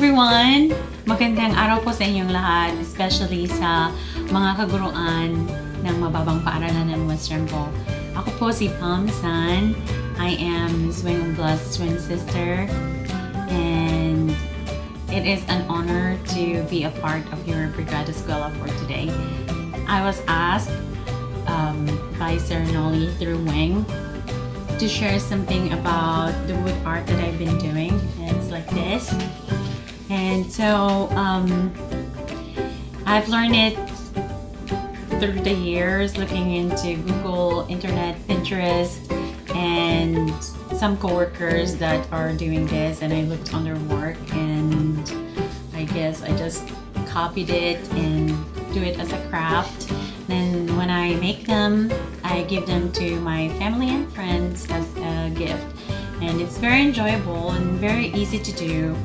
everyone! Magandang araw po sa inyong lahat, especially sa mga kaguruan ng mababang paaralan ng Western po. Ako po si Pam Sun. I am Ms. Wing Blessed twin sister, and it is an honor to be a part of your Brigada Eskwela for today. I was asked by Sir Nolly through Wing to share something about the wood art that I've been doing. It's like this. And so I've learned it through the years, looking into Google, Internet, Pinterest, and some coworkers that are doing this, and I looked on their work, and I guess I just copied it and do it as a craft. Then when I make them, I give them to my family and friends as a gift, and it's very enjoyable and very easy to do.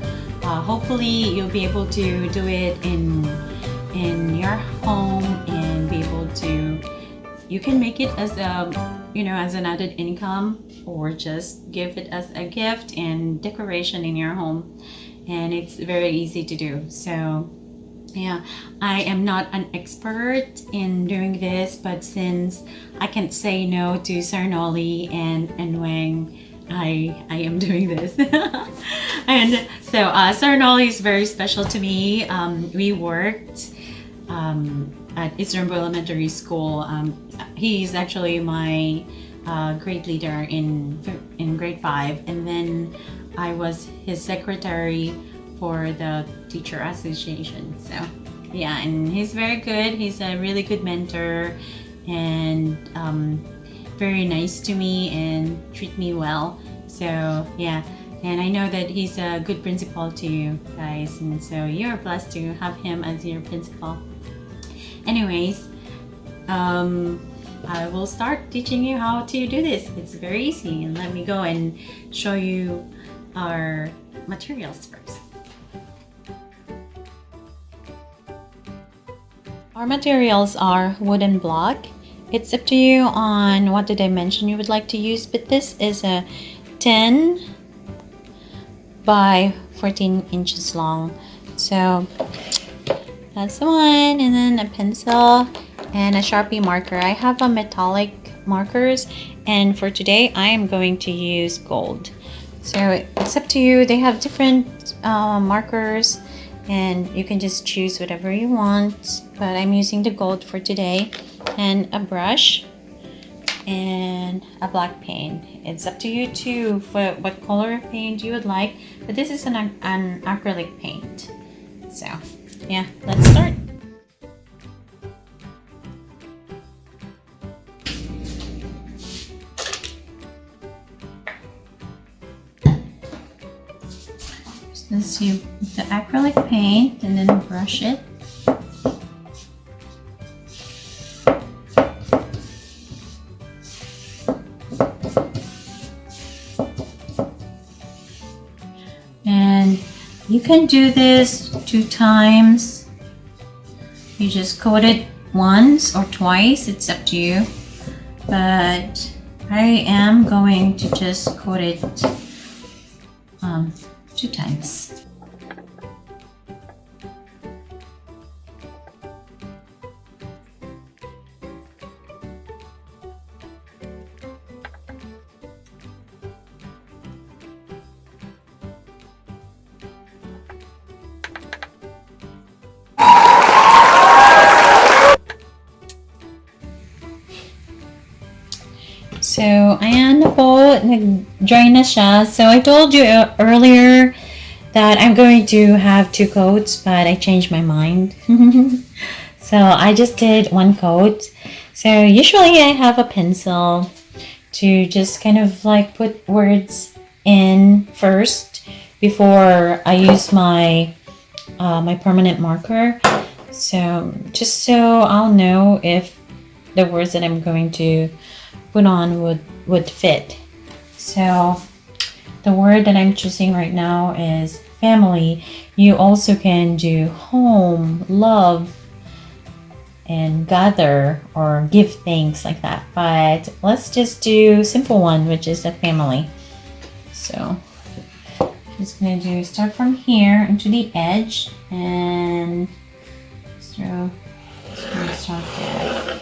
Hopefully you'll be able to do it in your home and be able to, you can make it as a, as an added income, or just give it as a gift and decoration in your home, and it's very easy to do. So yeah, I am not an expert in doing this, but since I can't say no to Sir Nolly and Wang, I am doing this. And so Sir Nolly is very special to me. We worked at Eastern Elementary School. He's actually my grade leader in grade 5, and then I was his secretary for the teacher association. So yeah, and he's very good. He's a really good mentor, and very nice to me and treat me well. So yeah, and I know that he's a good principal to you guys, and so you're blessed to have him as your principal. Anyways, I will start teaching you how to do this. It's very easy, and let me go and show you our materials first. Our materials are wooden block. It's up to you on what the dimension you would like to use, but this is a 10 by 14 inches long. So that's the one, and then a pencil and a Sharpie marker. I have a metallic markers, and for today I am going to use gold. So it's up to you. They have different markers, and you can just choose whatever you want, but I'm using the gold for today, and a brush and a black paint. It's up to you too for what color of paint you would like, but this is an acrylic paint. So yeah, let's start. Let's use the acrylic paint and then brush it. And you can do this 2 times. You just coat it once or twice, it's up to you. But I am going to just coat it 2 times. So, ayan na po, nag-dry na siya. So, I told you earlier that I'm going to have 2 coats, but I changed my mind. So, I just did 1 coat. So, usually I have a pencil to just kind of like put words in first before I use my my permanent marker. So, just so I'll know if the words that I'm going to put on would fit. So the word that I'm choosing right now is family. You also can do home, love, and gather or give thanks, like that, but let's just do simple one, which is a family. So Just gonna start from here into the edge and so just gonna start there.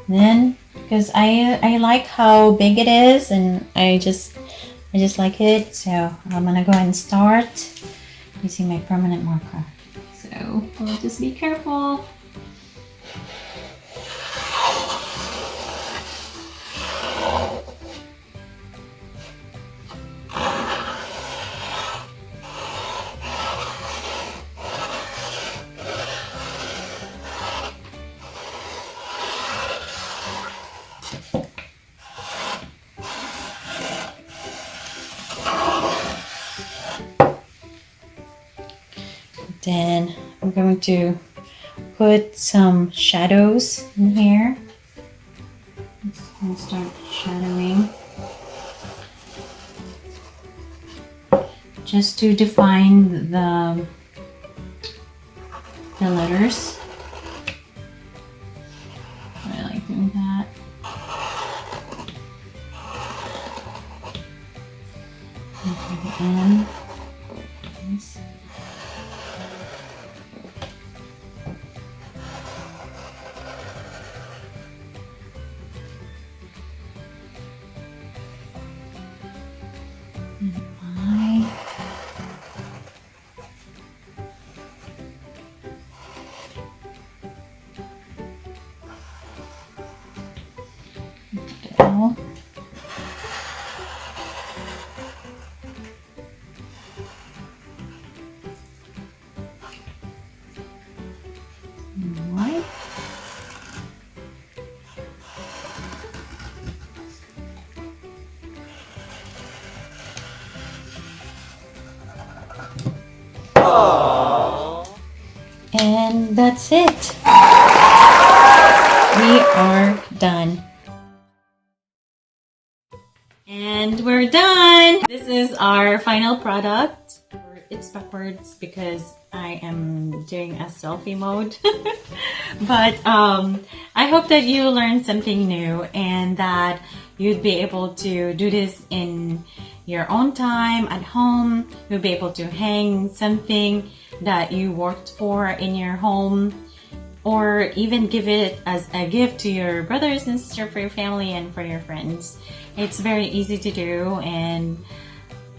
Then because I like how big it is and I just like it, so I'm gonna go ahead and start using my permanent marker. So we'll just be careful. Then I'm going to put some shadows in here. Just gonna start shadowing just to define the letters. I like doing that. And for the end. Nice. And that's it. We are done. And we're done. This is our final product. It's backwards because I am doing a selfie mode. But I hope that you learned something new and that you'd be able to do this in your own time at home. You'll be able to hang something that you worked for in your home, or even give it as a gift to your brothers and sisters, for your family and for your friends. It's very easy to do, and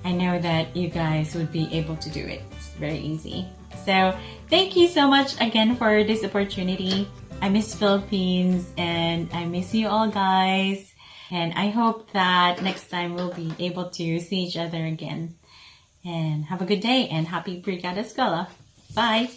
I know that you guys would be able to do it. It's very easy. So thank you so much again for this opportunity. I miss Philippines and I miss you all, guys. And I hope that next time we'll be able to see each other again. And have a good day and happy Brigada Eskwela. Bye!